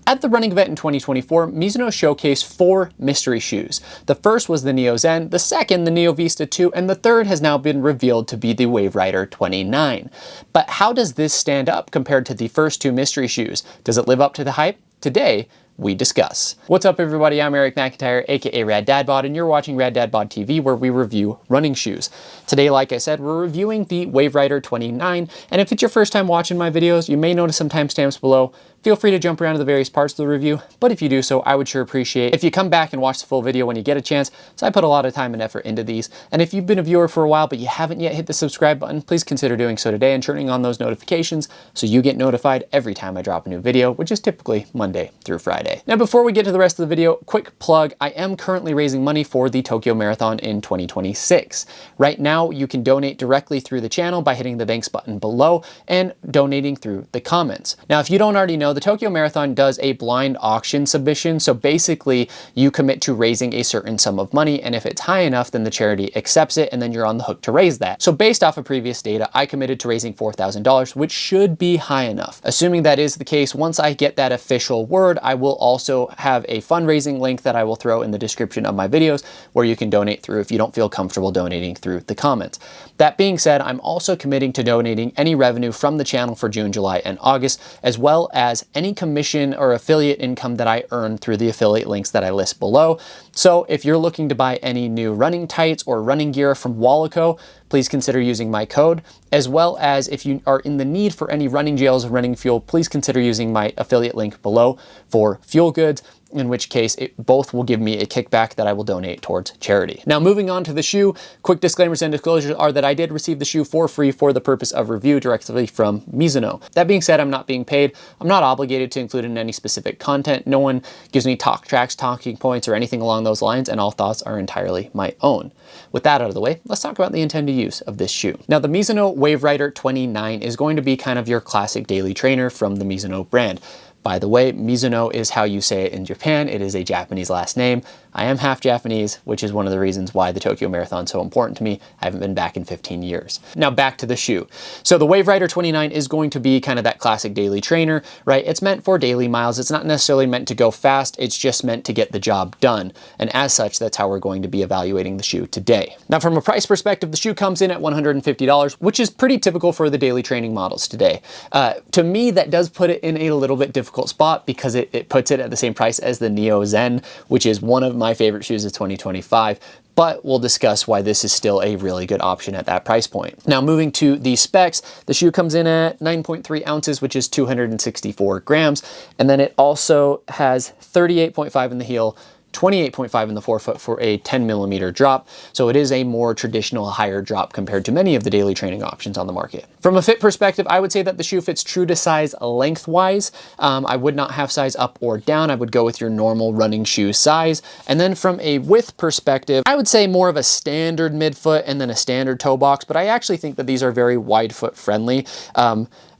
At the running event in 2024, Mizuno showcased 4 mystery shoes. The first was the Neo Zen, the second the Neo Vista 2, and the third has now been revealed to be the Wave Rider 29. But how does this stand up compared to the first 2 mystery shoes? Does it live up to the hype? Today, we discuss. What's up everybody, I'm Eric McIntyre, aka Rad Dad Bod, and you're watching Rad Dad Bod TV, where we review running shoes. Today, like I said, we're reviewing the Wave Rider 29, and if it's your first time watching my videos, you may notice some timestamps below. Feel free to jump around to the various parts of the review, but if you do so, I would sure appreciate if you come back and watch the full video when you get a chance, so I put a lot of time and effort into these. And if you've been a viewer for a while but you haven't yet hit the subscribe button, please consider doing so today and turning on those notifications so you get notified every time I drop a new video, which is typically Monday through Friday. Now before we get to the rest of the video, quick plug, I am currently raising money for the Tokyo Marathon in 2026. Right now, you can donate directly through the channel by hitting the thanks button below and donating through the comments. Now, if you don't already know, the Tokyo Marathon does a blind auction submission. So basically you commit to raising a certain sum of money, and if it's high enough, then the charity accepts it and then you're on the hook to raise that. So based off of previous data, I committed to raising $4,000, which should be high enough. Assuming that is the case, once I get that official word, I will also have a fundraising link that I will throw in the description of my videos where you can donate through if you don't feel comfortable donating through the comments. That being said, I'm also committing to donating any revenue from the channel for June, July, and August, as well as any commission or affiliate income that I earn through the affiliate links that I list below. So if you're looking to buy any new running tights or running gear from Wallaco, please consider using my code, as well as if you are in the need for any running gels or running fuel, please consider using my affiliate link below for fuel goods, in which case it both will give me a kickback that I will donate towards charity. Now moving on to the shoe, quick disclaimers and disclosures are that I did receive the shoe for free for the purpose of review directly from Mizuno. That being said, I'm not being paid. I'm not obligated to include in any specific content. No one gives me talk tracks, talking points, or anything along those lines, and all thoughts are entirely my own. With that out of the way, let's talk about the intended use of this shoe. Now the Mizuno Wave Rider 29 is going to be kind of your classic daily trainer from the Mizuno brand. By the way, Mizuno is how you say it in Japan. It is a Japanese last name. I am half Japanese, which is one of the reasons why the Tokyo Marathon is so important to me. I haven't been back in 15 years. Now back to the shoe. So the Wave Rider 29 is going to be kind of that classic daily trainer, right? It's meant for daily miles. It's not necessarily meant to go fast. It's just meant to get the job done. And as such, that's how we're going to be evaluating the shoe today. Now from a price perspective, the shoe comes in at $150, which is pretty typical for the daily training models today. To me, that does put it in a little bit difficult spot because it puts it at the same price as the Neo Zen, which is one of my favorite shoes of 2025. But we'll discuss why this is still a really good option at that price point. Now moving to the specs, the shoe comes in at 9.3 ounces, which is 264 grams. And then it also has 38.5 in the heel, 28.5 in the forefoot for a 10 millimeter drop. So it is a more traditional higher drop compared to many of the daily training options on the market. From a fit perspective, I would say that the shoe fits true to size lengthwise. I would not have size up or down. I would go with your normal running shoe size. And then from a width perspective, I would say more of a standard midfoot and then a standard toe box, but I actually think that these are very wide foot friendly.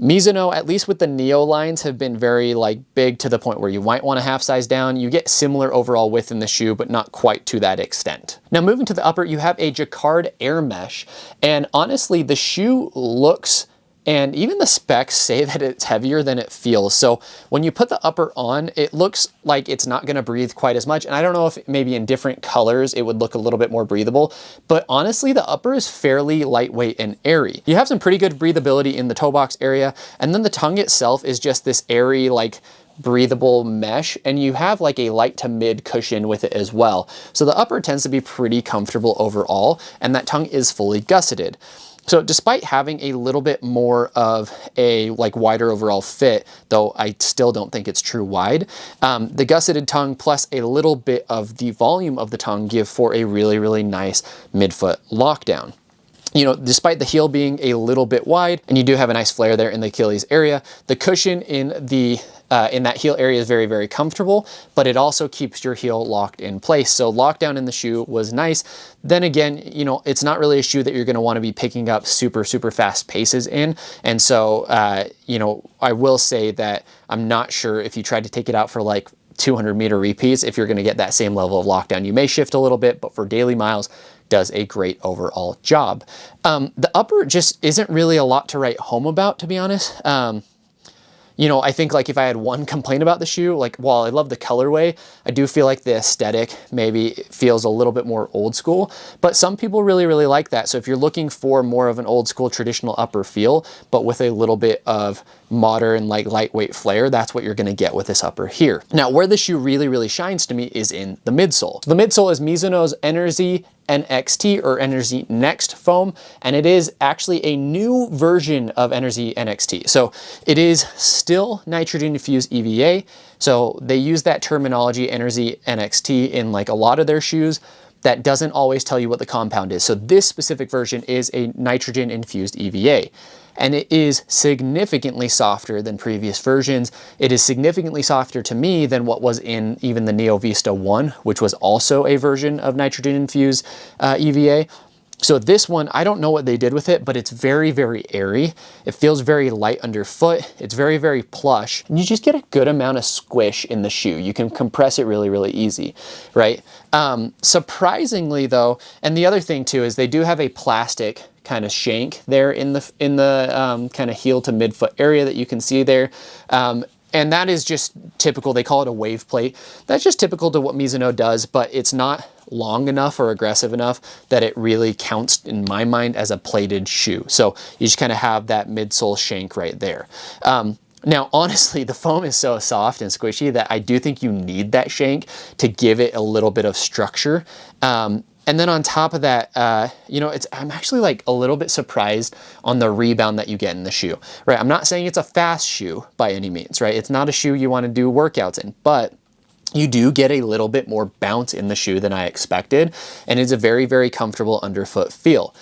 Mizuno, at least with the Neo lines, have been very big to the point where you might want to half size down. You get similar overall width in the shoe, but not quite to that extent. Now moving to the upper, you have a jacquard air mesh, and honestly, the shoe looks, and even the specs say that it's heavier than it feels. So when you put the upper on, it looks like it's not gonna breathe quite as much. And I don't know if maybe in different colors, it would look a little bit more breathable, but honestly, the upper is fairly lightweight and airy. You have some pretty good breathability in the toe box area. And then the tongue itself is just this airy, breathable mesh, and you have a light to mid cushion with it as well. So the upper tends to be pretty comfortable overall, and that tongue is fully gusseted. So despite having a little bit more of a wider overall fit, though I still don't think it's true wide, the gusseted tongue plus a little bit of the volume of the tongue give for a really, really nice midfoot lockdown. You know, despite the heel being a little bit wide, and you do have a nice flare there in the Achilles area, the cushion in that heel area is very, very comfortable, but it also keeps your heel locked in place. So lockdown in the shoe was nice. Then again, you know, it's not really a shoe that you're going to want to be picking up super, super fast paces in. And so, you know, I will say that I'm not sure if you tried to take it out for 200 meter repeats, if you're going to get that same level of lockdown. You may shift a little bit, but for daily miles, does a great overall job. The upper just isn't really a lot to write home about, to be honest. You know, I think like if I had one complaint about the shoe, like while I love the colorway, I do feel like the aesthetic maybe feels a little bit more old school, but some people really, really like that. So if you're looking for more of an old school traditional upper feel, but with a little bit of modern, like lightweight flair, that's what you're gonna get with this upper here. Now, where the shoe really, really shines to me is in the midsole. The midsole is Mizuno's Energy NXT or Energy Next foam, and it is actually a new version of Energy NXT. So it is still nitrogen infused EVA. So they use that terminology Energy NXT in like a lot of their shoes. That doesn't always tell you what the compound is. So this specific version is a nitrogen infused EVA. And it is significantly softer than previous versions. It is significantly softer to me than what was in even the Neo Vista 1, which was also a version of nitrogen infused EVA. So this one, I don't know what they did with it, but it's very, very airy. It feels very light underfoot. It's very, very plush. And you just get a good amount of squish in the shoe. You can compress it really, really easy, right? Surprisingly though, and the other thing too is they do have a plastic kind of shank there in the kind of heel to midfoot area that you can see there. And that is just typical. They call it a wave plate. That's just typical to what Mizuno does, but it's not long enough or aggressive enough that it really counts in my mind as a plated shoe. So you just kind of have that midsole shank right there. Now, honestly, the foam is so soft and squishy that I do think you need that shank to give it a little bit of structure. And then on top of that, you know, I'm actually like a little bit surprised on the rebound that you get in the shoe, right? I'm not saying it's a fast shoe by any means, right? It's not a shoe you want to do workouts in, but you do get a little bit more bounce in the shoe than I expected. And it's a very, very comfortable underfoot feel.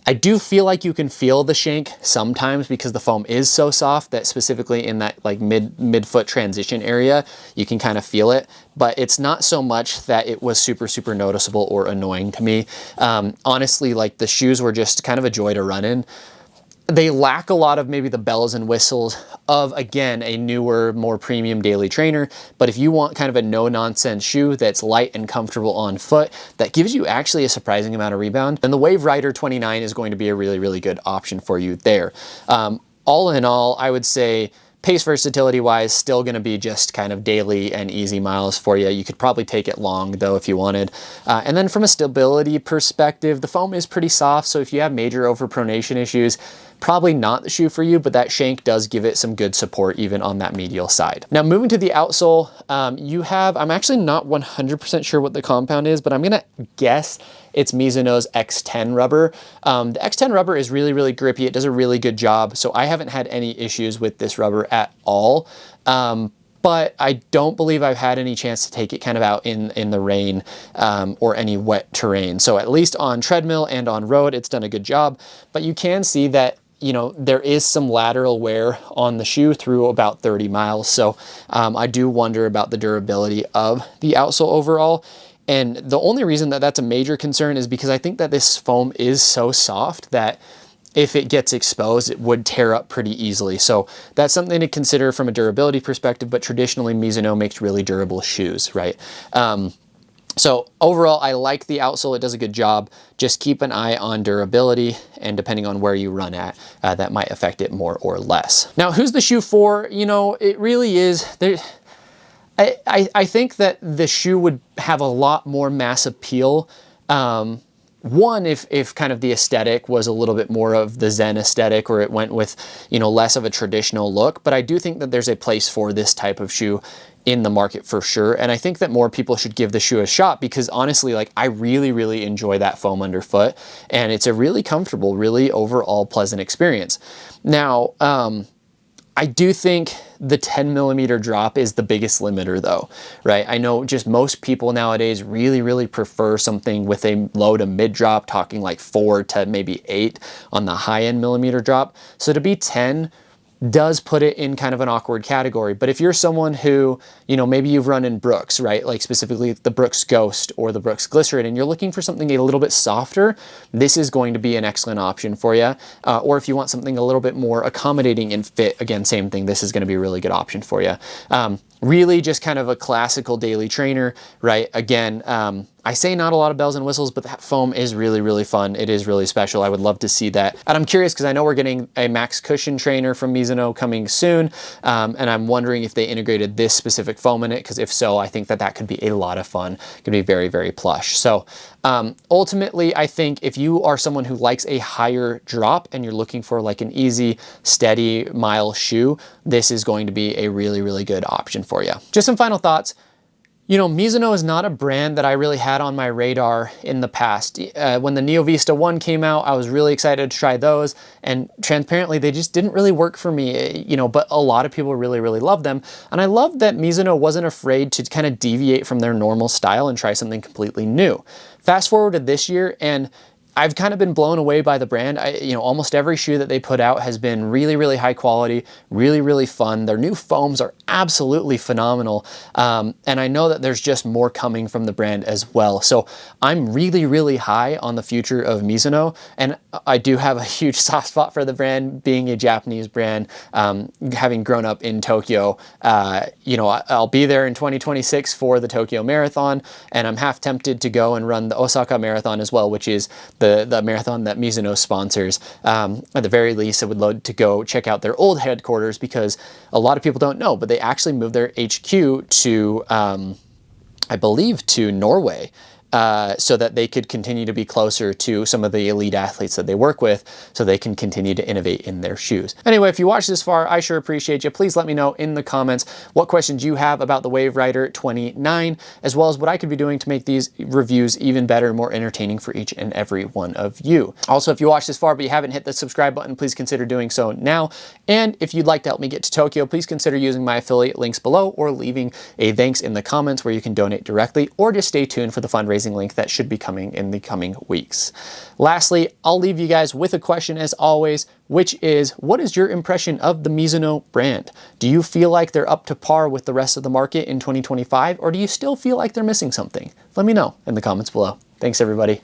I do feel like you can feel the shank sometimes because the foam is so soft that specifically in that like midfoot transition area, you can kind of feel it, but it's not so much that it was super, super noticeable or annoying to me. Honestly, like the shoes were just kind of a joy to run in. They lack a lot of maybe the bells and whistles of, again, a newer, more premium daily trainer. But if you want kind of a no-nonsense shoe that's light and comfortable on foot, that gives you actually a surprising amount of rebound, then the Wave Rider 29 is going to be a really, really good option for you there. All in all, I would say pace versatility wise, still gonna be just kind of daily and easy miles for you. You could probably take it long though if you wanted. And then from a stability perspective, the foam is pretty soft. So if you have major overpronation issues, probably not the shoe for you, but that shank does give it some good support even on that medial side. Now moving to the outsole, I'm actually not 100% sure what the compound is, but I'm gonna guess it's Mizuno's X10 rubber. The X10 rubber is really, really grippy. It does a really good job. So I haven't had any issues with this rubber at all. But I don't believe I've had any chance to take it kind of out in the rain or any wet terrain. So at least on treadmill and on road, it's done a good job. But you can see that, you know, there is some lateral wear on the shoe through about 30 miles. So I do wonder about the durability of the outsole overall. And the only reason that that's a major concern is because I think that this foam is so soft that if it gets exposed, it would tear up pretty easily. So that's something to consider from a durability perspective, but traditionally Mizuno makes really durable shoes, right? So overall, I like the outsole. It does a good job. Just keep an eye on durability, and depending on where you run at, that might affect it more or less. Now, who's the shoe for? You know, it really is. I think that the shoe would have a lot more mass appeal. One, if kind of the aesthetic was a little bit more of the Zen aesthetic, or it went with, you know, less of a traditional look. But I do think that there's a place for this type of shoe in the market for sure. And I think that more people should give the shoe a shot because honestly, like I really, really enjoy that foam underfoot, and it's a really comfortable, really overall pleasant experience. Now, I do think the 10mm drop is the biggest limiter though, right? I know just most people nowadays really, really prefer something with a low to mid drop, talking like 4 to maybe 8 on the high end millimeter drop. So to be 10 does put it in kind of an awkward category. But if you're someone who, you know, maybe you've run in Brooks, right? Like specifically the Brooks Ghost or the Brooks Glycerin, and you're looking for something a little bit softer, this is going to be an excellent option for you. Or if you want something a little bit more accommodating in fit, again, same thing, this is going to be a really good option for you. Really just kind of a classical daily trainer, right? Again, I say not a lot of bells and whistles, but that foam is really, really fun. It is really special. I would love to see that. And I'm curious because I know we're getting a max cushion trainer from Mizuno coming soon. And I'm wondering if they integrated this specific foam in it, because if so, I think that that could be a lot of fun. It could be very, very plush. So ultimately, I think if you are someone who likes a higher drop and you're looking for like an easy, steady, mile shoe, this is going to be a really, really good option for you. Just some final thoughts. You know, Mizuno is not a brand that I really had on my radar in the past. When the Neo Vista 1 came out, I was really excited to try those, and transparently, they just didn't really work for me, you know, but a lot of people really, really love them. And I love that Mizuno wasn't afraid to kind of deviate from their normal style and try something completely new. Fast forward to this year, and I've kind of been blown away by the brand. You know, almost every shoe that they put out has been really, really high quality, really, really fun. Their new foams are absolutely phenomenal. And I know that there's just more coming from the brand as well. So I'm really, really high on the future of Mizuno. And I do have a huge soft spot for the brand, being a Japanese brand, having grown up in Tokyo. You know, I'll be there in 2026 for the Tokyo Marathon, and I'm half tempted to go and run the Osaka Marathon as well, which is the marathon that Mizuno sponsors. At the very least, I would love to go check out their old headquarters, because a lot of people don't know, but they actually moved their HQ to, I believe, to Norway. So that they could continue to be closer to some of the elite athletes that they work with, so they can continue to innovate in their shoes. Anyway, if you watched this far, I sure appreciate you. Please let me know in the comments what questions you have about the Wave Rider 29, as well as what I could be doing to make these reviews even better and more entertaining for each and every one of you. Also, if you watched this far but you haven't hit the subscribe button, please consider doing so now. And if you'd like to help me get to Tokyo, please consider using my affiliate links below, or leaving a thanks in the comments where you can donate directly, or just stay tuned for the fundraising link that should be coming in the coming weeks. Lastly, I'll leave you guys with a question as always, which is, what is your impression of the Mizuno brand? Do you feel like they're up to par with the rest of the market in 2025, or do you still feel like they're missing something? Let me know in the comments below. Thanks, everybody.